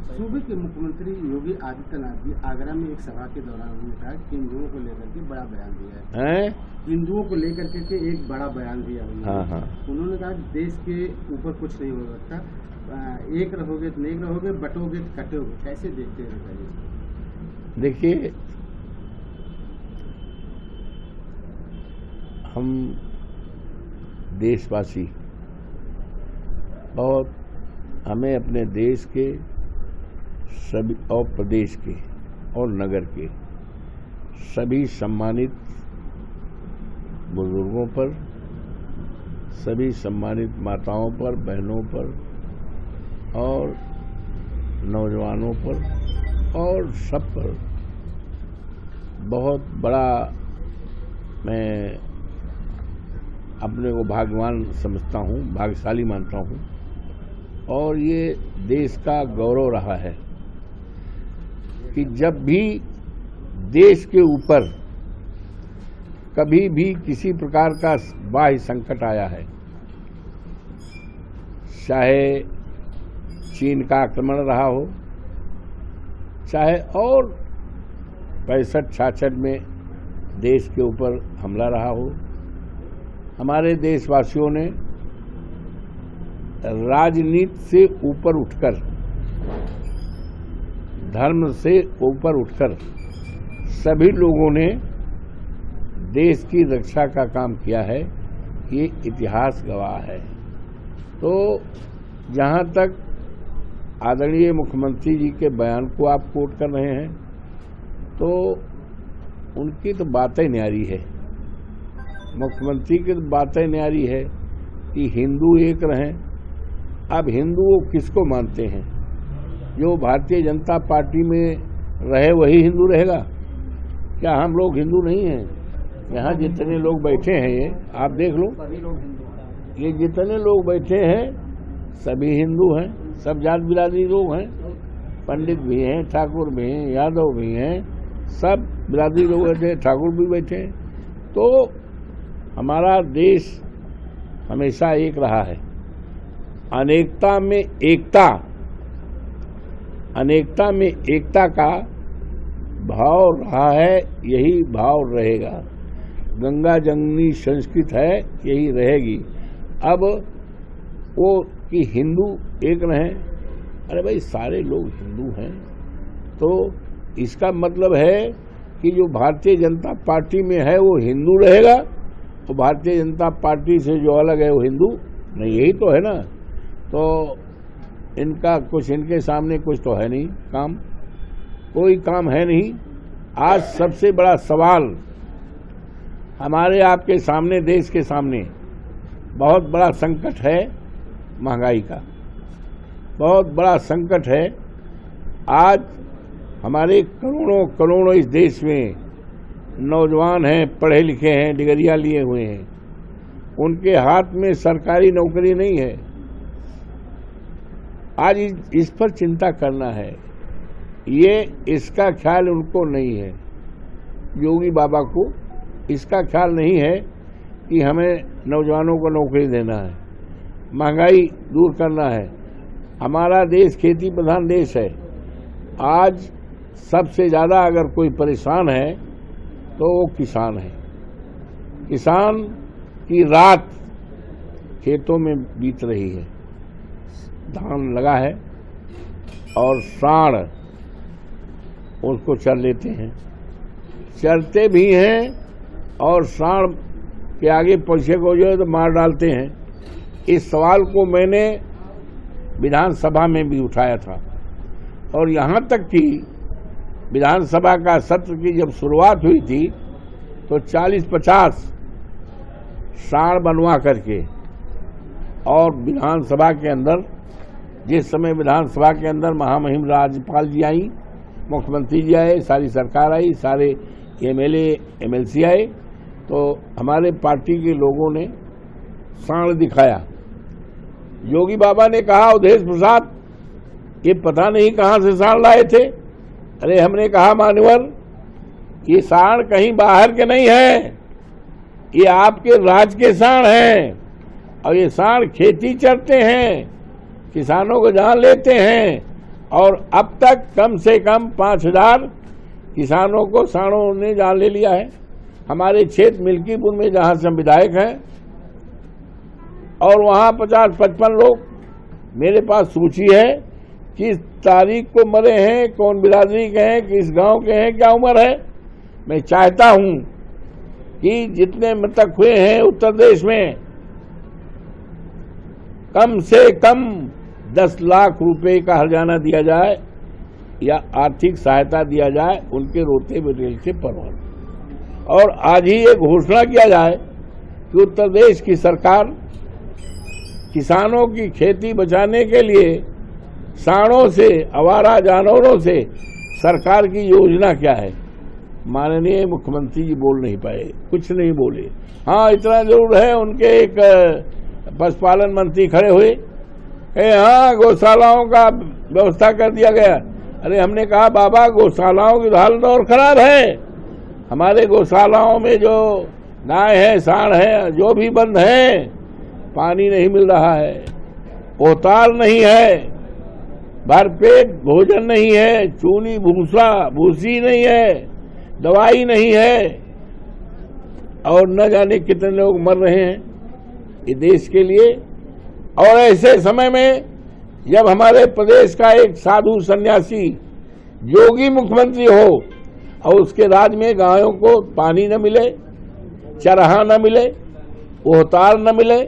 सूबे के मुख्यमंत्री योगी आदित्यनाथ जी आगरा में एक सभा के दौरान उन्होंने कहा कि हिंदुओं को लेकर के बड़ा बयान दिया है। हिंदुओं को लेकर के एक बड़ा बयान दिया उन्होंने। उन्होंने कहा देश के ऊपर कुछ नहीं हो सकता, एक रहोगे तो नहीं रहोगे, बटोगे तो कटोगे। कैसे देखते हैं बताइए। देखिए, हम देशवासी और हमें अपने देश के सभी और प्रदेश के और नगर के सभी सम्मानित बुजुर्गों पर, सभी सम्मानित माताओं पर, बहनों पर और नौजवानों पर और सब पर बहुत बड़ा मैं अपने को भाग्यवान समझता हूँ, भाग्यशाली मानता हूँ। और ये देश का गौरव रहा है कि जब भी देश के ऊपर कभी भी किसी प्रकार का बाह्य संकट आया है, चाहे चीन का आक्रमण रहा हो, चाहे और 65-66 में देश के ऊपर हमला रहा हो, हमारे देशवासियों ने राजनीति से ऊपर उठकर, धर्म से ऊपर उठकर सभी लोगों ने देश की रक्षा का काम किया है। ये इतिहास गवाह है। तो जहाँ तक आदरणीय मुख्यमंत्री जी के बयान को आप कोट कर रहे हैं, तो उनकी तो बातें न्यारी है। मुख्यमंत्री की तो बातें न्यारी है कि हिंदू एक रहें। अब हिंदू वो किसको मानते हैं? जो भारतीय जनता पार्टी में रहे वही हिंदू रहेगा? क्या हम लोग हिंदू नहीं हैं? यहाँ जितने लोग बैठे हैं, ये आप देख लो, ये जितने लोग बैठे हैं सभी हिंदू हैं, सब जात बिरादरी लोग हैं। पंडित भी हैं, ठाकुर भी हैं, यादव भी हैं, सब बिरादरी लोग बैठे हैं, ठाकुर भी बैठे हैं। तो हमारा देश हमेशा एक रहा है। अनेकता में एकता, अनेकता में एकता का भाव रहा है, यही भाव रहेगा। गंगा जमुनी संस्कृत है, यही रहेगी। अब वो कि हिंदू एक रहें, अरे भाई सारे लोग हिंदू हैं, तो इसका मतलब है कि जो भारतीय जनता पार्टी में है वो हिंदू रहेगा, तो भारतीय जनता पार्टी से जो अलग है वो हिंदू नहीं, यही तो है ना। तो इनका कुछ, इनके सामने कुछ तो है नहीं काम, कोई काम है नहीं। आज सबसे बड़ा सवाल हमारे आपके सामने, देश के सामने बहुत बड़ा संकट है महंगाई का, बहुत बड़ा संकट है। आज हमारे करोड़ों करोड़ों इस देश में नौजवान हैं, पढ़े लिखे हैं, डिग्रियां लिए हुए हैं, उनके हाथ में सरकारी नौकरी नहीं है। आज इस पर चिंता करना है, ये इसका ख्याल उनको नहीं है। योगी बाबा को इसका ख्याल नहीं है कि हमें नौजवानों को नौकरी देना है, महंगाई दूर करना है। हमारा देश खेती प्रधान देश है। आज सबसे ज़्यादा अगर कोई परेशान है तो वो किसान है। किसान की रात खेतों में बीत रही है, धान लगा है और सांड उसको चर लेते हैं, चरते भी हैं और सांड के आगे पीछे को जो है तो मार डालते हैं। इस सवाल को मैंने विधानसभा में भी उठाया था और यहाँ तक कि विधानसभा का सत्र की जब शुरुआत हुई थी तो 40-50 सांड बनवा करके, और विधानसभा के अंदर, जिस समय विधानसभा के अंदर महामहिम राज्यपाल जी आई, मुख्यमंत्री जी आए, सारी सरकार आई, सारे एमएलए एमएलसी आए, तो हमारे पार्टी के लोगों ने सांड दिखाया। योगी बाबा ने कहा, अवधेश प्रसाद ये पता नहीं कहाँ से सांड लाए थे। अरे हमने कहा, मान्यवर ये सांड कहीं बाहर के नहीं है, ये आपके राज्य के सांड हैं और ये सांड खेती चरते हैं। किसानों को जान लेते हैं, और अब तक कम से कम 5000 किसानों को सांडों ने जान ले लिया है। हमारे क्षेत्र मिल्कीपुर में जहां से हम विधायक हैं, और वहां 50-55 लोग, मेरे पास सूची है किस तारीख को मरे हैं, कौन बिरादरी के हैं, किस गांव के हैं, क्या उम्र है। मैं चाहता हूं कि जितने मृतक हुए हैं उत्तर प्रदेश में, कम से कम 10 लाख रुपए का हर्जाना दिया जाए या आर्थिक सहायता दिया जाए उनके रोते बरेल के परिवार। और आज ही एक घोषणा किया जाए कि उत्तर प्रदेश की सरकार किसानों की खेती बचाने के लिए सांडों से, आवारा जानवरों से सरकार की योजना क्या है। माननीय मुख्यमंत्री जी बोल नहीं पाए, कुछ नहीं बोले। हाँ, इतना जरूर है, उनके एक पशुपालन मंत्री खड़े हुए, हाँ गौशालाओं का व्यवस्था कर दिया गया। अरे हमने कहा बाबा, गौशालाओं की हालत और खराब है। हमारे गौशालाओं में जो गाय है, सांड है, जो भी बंद है, पानी नहीं मिल रहा है, पोताल नहीं है, भरपेट भोजन नहीं है, चूनी भूसी नहीं है, दवाई नहीं है, और न जाने कितने लोग मर रहे हैं ये देश के लिए। और ऐसे समय में जब हमारे प्रदेश का एक साधु सन्यासी योगी मुख्यमंत्री हो और उसके राज में गायों को पानी न मिले, चरहा न मिले, ओहतार न मिले,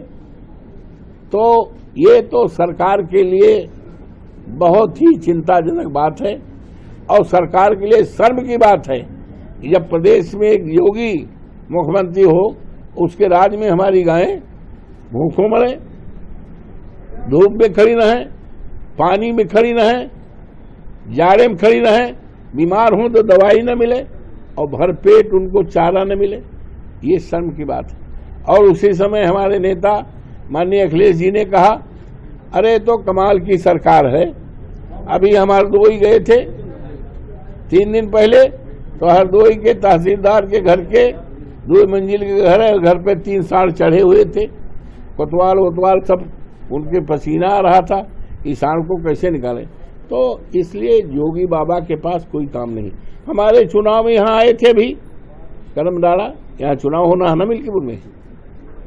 तो ये तो सरकार के लिए बहुत ही चिंताजनक बात है। और सरकार के लिए शर्म की बात है कि जब प्रदेश में एक योगी मुख्यमंत्री हो, उसके राज में हमारी गायें भूखों मरे, धूप में खड़ी न है, पानी में खड़ी न है, जाड़े में खड़ी न है, बीमार हों तो दवाई न मिले, और भरपेट उनको चारा न मिले। ये शर्म की बात है। और उसी समय हमारे नेता माननीय अखिलेश जी ने कहा, अरे तो कमाल की सरकार है। अभी हम हरदोई गए थे 3 दिन पहले, तो हरदोई के तहसीलदार के घर के 2 मंजिल के घर है, घर पे 3 सांड चढ़े हुए थे, कोतवाल सब उनके पसीना आ रहा था, इस सांड को कैसे निकालें। तो इसलिए योगी बाबा के पास कोई काम नहीं। हमारे चुनाव में यहाँ आए थे भी, कदम डाला, यहाँ चुनाव होना है ना मिल्कीपुर में,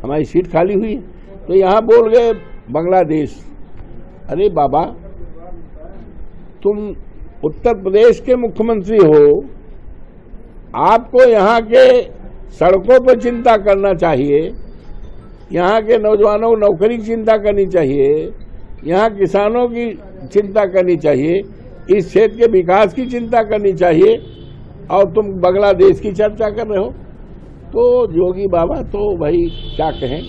हमारी सीट खाली हुई है, तो यहाँ बोल गए बांग्लादेश। अरे बाबा, तुम उत्तर प्रदेश के मुख्यमंत्री हो, आपको यहाँ के सड़कों पर चिंता करना चाहिए, यहाँ के नौजवानों को नौकरी की चिंता करनी चाहिए, यहाँ किसानों की चिंता करनी चाहिए, इस क्षेत्र के विकास की चिंता करनी चाहिए, और तुम बांग्लादेश की चर्चा कर रहे हो। तो योगी बाबा तो भाई क्या कहें।